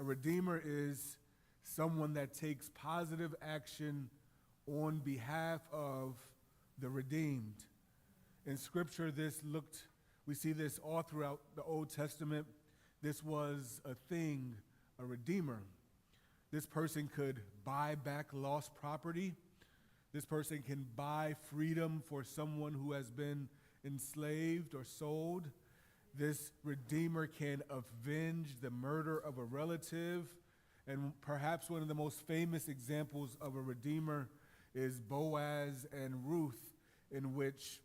A redeemer is someone that takes positive action on behalf of the redeemed. In Scripture, we see this all throughout the Old Testament. This was a thing, a redeemer. This person could buy back lost property. This person can buy freedom for someone who has been enslaved or sold. This redeemer can avenge the murder of a relative. And perhaps one of the most famous examples of a redeemer is Boaz and Ruth, in which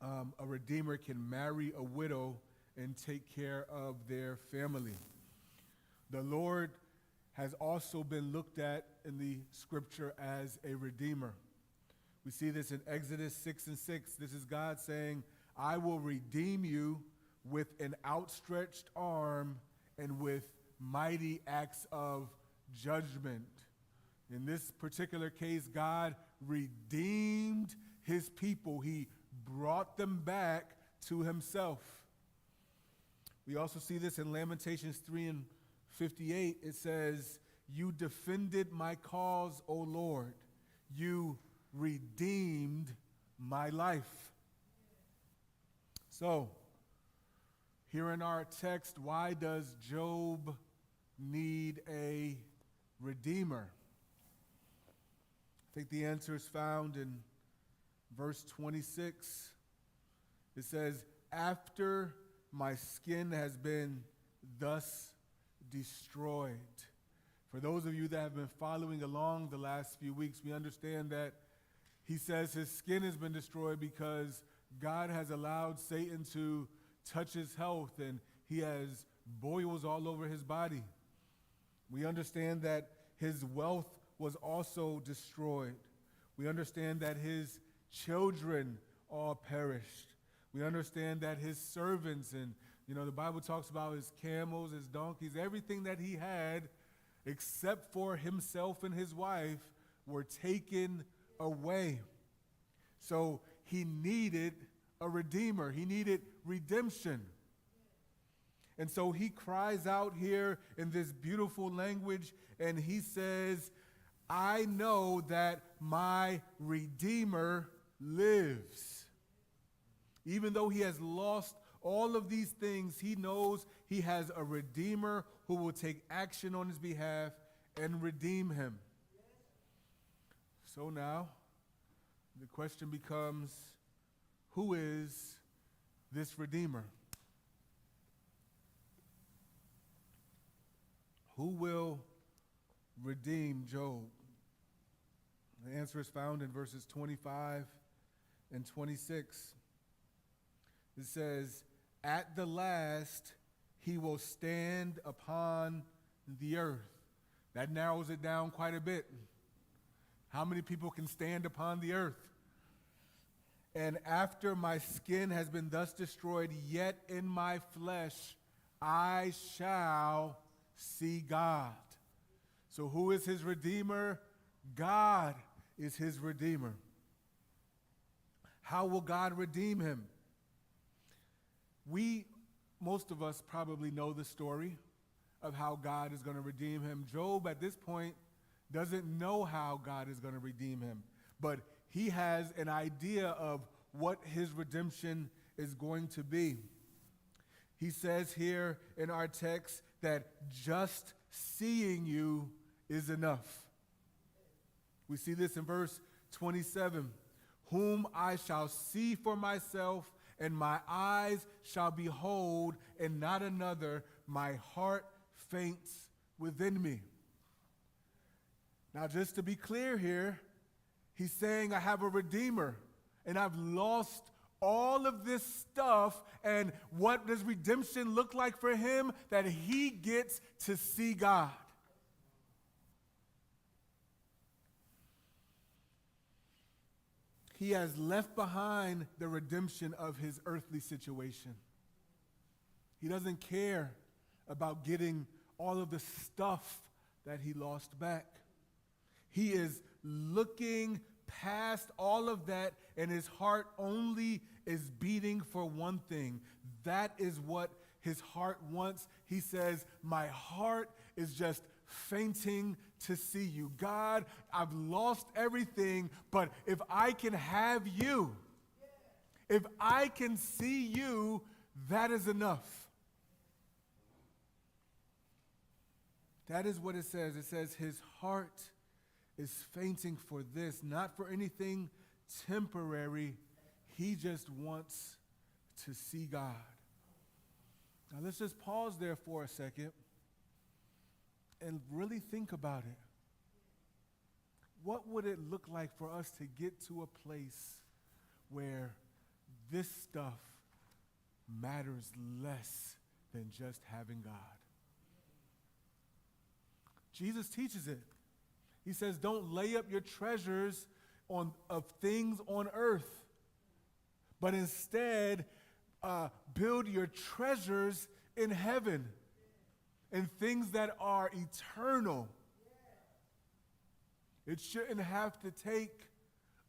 a redeemer can marry a widow and take care of their family. The Lord has also been looked at in the Scripture as a redeemer. We see this in Exodus 6:6. This is God saying, I will redeem you with an outstretched arm and with mighty acts of judgment. In this particular case, God redeemed his people. He brought them back to himself. We also see this in Lamentations 3:58. It says, you defended my cause, O Lord. You redeemed my life. So, here in our text, why does Job need a redeemer? I think the answer is found in verse 26. It says, after my skin has been thus destroyed. For those of you that have been following along the last few weeks, we understand that he says his skin has been destroyed because God has allowed Satan to touch his health and he has boils all over his body. We understand that his wealth was also destroyed. We understand that his children all perished. We understand that his servants and the Bible talks about his camels, his donkeys, everything that he had, except for himself and his wife, were taken away. So he needed a redeemer. He needed redemption. And so he cries out here in this beautiful language, and he says, I know that my Redeemer lives. Even though he has lost all of these things, he knows he has a Redeemer who will take action on his behalf and redeem him. So now, the question becomes, who is this Redeemer? Who will redeem Job? The answer is found in verses 25 and 26. It says, at the last, he will stand upon the earth. That narrows it down quite a bit. How many people can stand upon the earth? And after my skin has been thus destroyed, yet in my flesh I shall see God. So who is his Redeemer? God is his Redeemer. How will God redeem him? Most of us probably know the story of how God is going to redeem him. Job, at this point, doesn't know how God is going to redeem him, but he has an idea of what his redemption is going to be. He says here in our text that just seeing you is enough. We see this in verse 27. Whom I shall see for myself, and my eyes shall behold, and not another. My heart faints within me. Now, just to be clear here, he's saying I have a Redeemer, and I've lost all of this stuff. And what does redemption look like for him? That he gets to see God. He has left behind the redemption of his earthly situation. He doesn't care about getting all of the stuff that he lost back. He is looking past all of that, and his heart only is beating for one thing. That is what his heart wants. He says, my heart is just fainting to see you. God, I've lost everything, but if I can have you, if I can see you, that is enough. That is what it says. It says his heart is fainting for this, not for anything temporary. He just wants to see God. Now let's just pause there for a second and really think about it. What would it look like for us to get to a place where this stuff matters less than just having God? Jesus teaches it. He says, don't lay up your treasures of things on earth, but instead build your treasures in heaven, in things that are eternal. It shouldn't have to take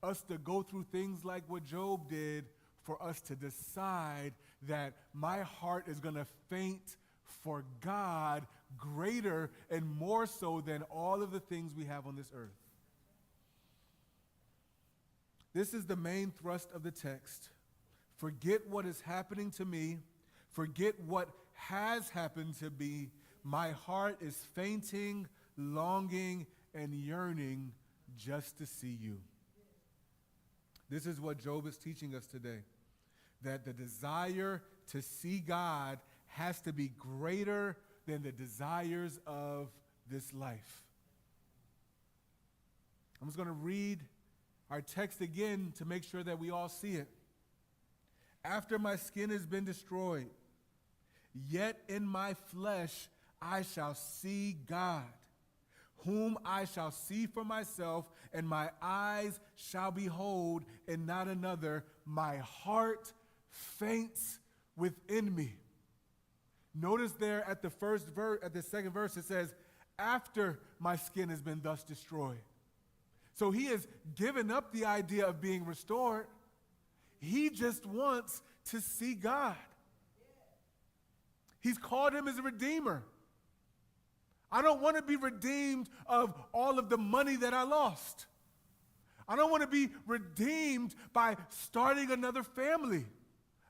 us to go through things like what Job did for us to decide that my heart is going to faint for God greater and more so than all of the things we have on this earth. This is the main thrust of the text. Forget what is happening to me. Forget what has happened to me. My heart is fainting, longing, and yearning just to see you. This is what Job is teaching us today, that the desire to see God has to be greater than the desires of this life. I'm just going to read our text again to make sure that we all see it. After my skin has been destroyed, yet in my flesh I shall see God, whom I shall see for myself, and my eyes shall behold, and not another. My heart faints within me. Notice there at the second verse, it says, after my skin has been thus destroyed. So he has given up the idea of being restored. He just wants to see God. He's called him as a redeemer. I don't want to be redeemed of all of the money that I lost. I don't want to be redeemed by starting another family.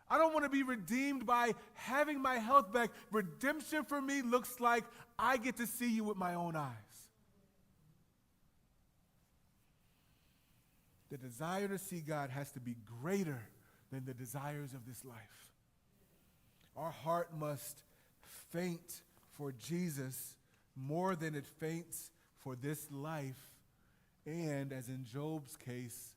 I don't want to be redeemed by having my health back. Redemption for me looks like I get to see you with my own eyes. The desire to see God has to be greater than the desires of this life. Our heart must faint for Jesus more than it faints for this life, and, as in Job's case,